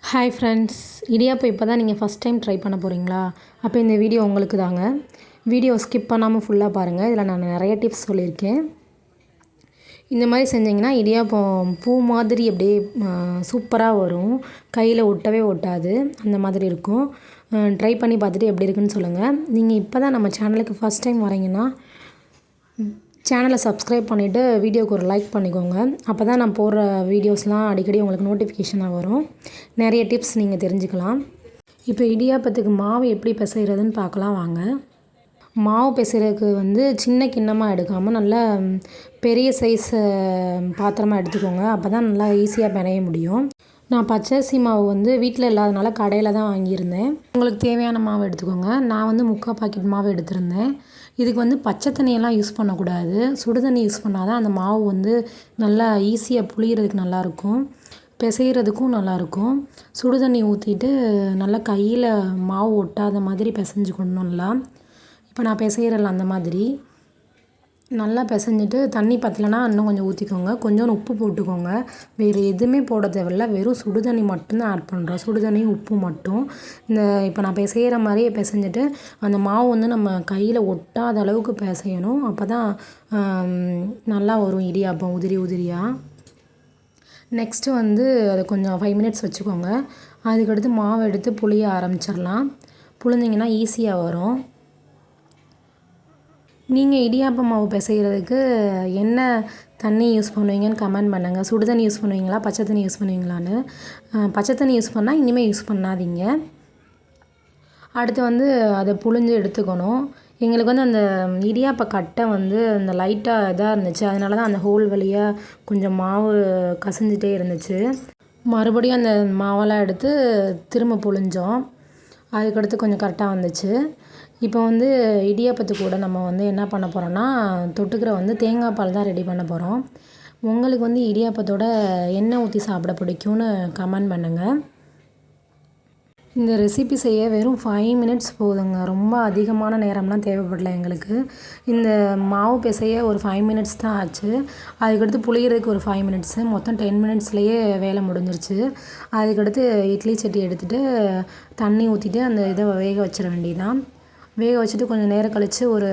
Hi friends, idiyappam இப்போ தான் நீங்கள் ஃபஸ்ட் டைம் ட்ரை பண்ண போகிறீங்களா? அப்போ இந்த வீடியோ உங்களுக்கு தாங்க. வீடியோ ஸ்கிப் பண்ணாமல் ஃபுல்லாக பாருங்கள். இதில் நான் நிறைய டிப்ஸ் சொல்லியிருக்கேன். இந்த மாதிரி செஞ்சிங்கன்னா இடியாப்பம் பூ மாதிரி அப்படியே சூப்பராக வரும். கையில் ஒட்டவே ஒட்டாது, அந்த மாதிரி இருக்கும். ட்ரை பண்ணி பார்த்துட்டு எப்படி இருக்குன்னு சொல்லுங்கள். நீங்கள் இப்போ தான் நம்ம சேனலுக்கு ஃபஸ்ட் டைம் வரீங்கன்னா சேனலை சப்ஸ்கிரைப் பண்ணிவிட்டு வீடியோக்கு ஒரு லைக் பண்ணிக்கோங்க. அப்போ தான் நான் போடுற வீடியோஸ்லாம் அடிக்கடி உங்களுக்கு நோட்டிஃபிகேஷனாக வரும். நிறைய டிப்ஸ் நீங்கள் தெரிஞ்சுக்கலாம். இப்போ இடியாப்பத்துக்கு மாவு எப்படி பிசைகிறதுன்னு பார்க்கலாம் வாங்க. மாவு பிசைகிறதுக்கு சின்ன கிண்ணமாக எடுக்காமல் நல்லா பெரிய சைஸ் பாத்திரமாக எடுத்துக்கோங்க. அப்போ தான் நல்லா ஈஸியாக பிணைய முடியும். நான் பச்சரிசி மாவு வீட்டில் இல்லாதனால கடையில் தான் வாங்கியிருந்தேன். உங்களுக்கு தேவையான மாவு எடுத்துக்கோங்க. நான் 3/4 பாக்கெட் மாவு எடுத்திருந்தேன். இதுக்கு பச்சை தண்ணியெல்லாம் யூஸ் பண்ணக்கூடாது. சுடு தண்ணி யூஸ் பண்ணால் தான் அந்த மாவு நல்லா ஈஸியாக புளியறதுக்கு நல்லாயிருக்கும், பிசைகிறதுக்கும் நல்லாயிருக்கும். சுடு தண்ணி ஊற்றிட்டு நல்லா கையில் மாவு ஒட்டாத மாதிரி பிசைஞ்சுக்கணும் நல்லா. இப்போ நான் பிசைகிறேன்ல அந்த மாதிரி நல்லா பிசைஞ்சிட்டு தண்ணி பற்றலைன்னா இன்னும் கொஞ்சம் ஊற்றிக்கோங்க. கொஞ்சோண்டு உப்பு போட்டுக்கோங்க. வேறு எதுவுமே போட தேவையில்ல, வெறும் சுடு தண்ணி மட்டும்தான் ஆட் பண்ணுறோம். சுடு தண்ணி உப்பு மட்டும். இப்போ நான் பிசைகிற மாதிரியே பிசைஞ்சிட்டு அந்த மாவு நம்ம கையில் ஒட்டாத அளவுக்கு பிசையணும். அப்போ தான் நல்லா வரும் இடியாப்பம் உதிரி உதிரியாக. நெக்ஸ்ட்டு அதை கொஞ்சம் 5 மினிட்ஸ் வச்சுக்கோங்க. அதுக்கடுத்து மாவை எடுத்து புளிய ஆரம்பிச்சிடலாம். புளிஞ்சிங்கன்னா ஈஸியாக வரும். நீங்கள் இடியாப்பம் மாவு பிசைகிறதுக்கு என்ன தண்ணி யூஸ் பண்ணுவீங்கன்னு கமெண்ட் பண்ணுங்கள். சுடு தண்ணி யூஸ் பண்ணுவீங்களா, பச்சை தண்ணி யூஸ் பண்ணுவீங்களான்னு. பச்சை தண்ணி யூஸ் பண்ணால் இனிமேல் யூஸ் பண்ணாதீங்க. அடுத்து அதை புழிஞ்சு எடுத்துக்கணும். எங்களுக்கு அந்த இடியாப்ப கட்டை அந்த லைட்டாக இதாக இருந்துச்சு. அதனால தான் அந்த ஹோல் வழியாக கொஞ்சம் மாவு கசிஞ்சிட்டே இருந்துச்சு. மறுபடியும் அந்த மாவெல்லாம் எடுத்து திரும்ப புழிஞ்சோம். அதுக்கடுத்து கொஞ்சம் கரெக்டாக வந்துச்சு. இப்போ இடியாப்பத்துக்கு கூட நம்ம என்ன பண்ண போகிறோன்னா தொட்டுக்கிற தேங்காய் பால் தான் ரெடி பண்ண போகிறோம். உங்களுக்கு இடியாப்பத்தோட எண்ணெய் ஊற்றி சாப்பிட பிடிக்கும்னு கமெண்ட் பண்ணுங்கள். இந்த ரெசிபி செய்ய வெறும் 5 மினிட்ஸ் போதுங்க. ரொம்ப அதிகமான நேரம்லாம் தேவைப்படல எங்களுக்கு. இந்த மாவு பிசைய ஒரு 5 மினிட்ஸ் தான் ஆச்சு. அதுக்கடுத்து புளியறதுக்கு ஒரு 5 மினிட்ஸு, மொத்தம் 10 மினிட்ஸ்லேயே வேலை முடிஞ்சிருச்சு. அதுக்கடுத்து இட்லி சட்டி எடுத்துகிட்டு தண்ணி ஊற்றிட்டு அந்த இதை வேக வச்சிட வேண்டியதான். வேக வச்சுட்டு கொஞ்சம் நேரம் கழித்து ஒரு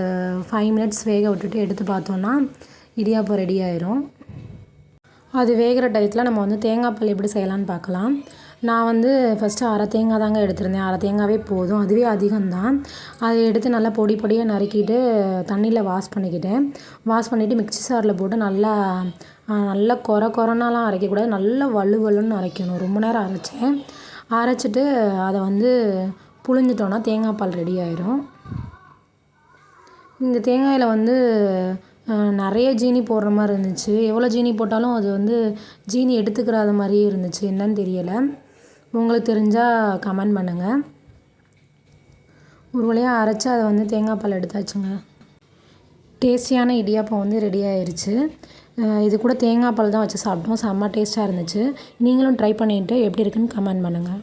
5 மினிட்ஸ் வேக விட்டுட்டு எடுத்து பார்த்தோன்னா இடியாப்பம் ரெடி ஆயிரும். அது வேகிற டயத்தில் நம்ம தேங்காய் பால் எப்படி செய்யலான்னு பார்க்கலாம். நான் ஃபஸ்ட்டு அரை தேங்காய் தாங்க எடுத்திருந்தேன். அரை தேங்காவே போதும், அதுவே அதிகம்தான். அதை எடுத்து நல்லா பொடி பொடியாக நறுக்கிட்டு தண்ணியில் வாஷ் பண்ணிக்கிட்டேன். வாஷ் பண்ணிவிட்டு மிக்ஸி சாரில் போட்டு நல்லா நல்லா கொரனாலாம் அரைக்கக்கூடாது, நல்லா வலுவலுன்னு அரைக்கணும். ரொம்ப நேரம் அரைச்சேன். அரைச்சிட்டு அதை புழிஞ்சிட்டோன்னா தேங்காய் பால் ரெடி ஆயிரும். இந்த தேங்காயில் நிறைய ஜீனி போடுற மாதிரி இருந்துச்சு. எவ்வளோ ஜீனி போட்டாலும் அது ஜீனி எடுத்துக்கிறாத மாதிரியே இருந்துச்சு. என்னன்னு தெரியலை. உங்களுக்கு தெரிஞ்சால் கமெண்ட் பண்ணுங்கள். ஒரு வழியாக அரைச்சி அதை தேங்காய் பால் எடுத்தாச்சுங்க. டேஸ்டியான இடியாப்பம் ரெடி ஆயிடுச்சு. இது கூட தேங்காய் பால் தான் வச்சு சாப்பிட்டோம். செம்ம டேஸ்ட்டாக இருந்துச்சு. நீங்களும் ட்ரை பண்ணிவிட்டு எப்படி இருக்குன்னு கமெண்ட் பண்ணுங்கள்.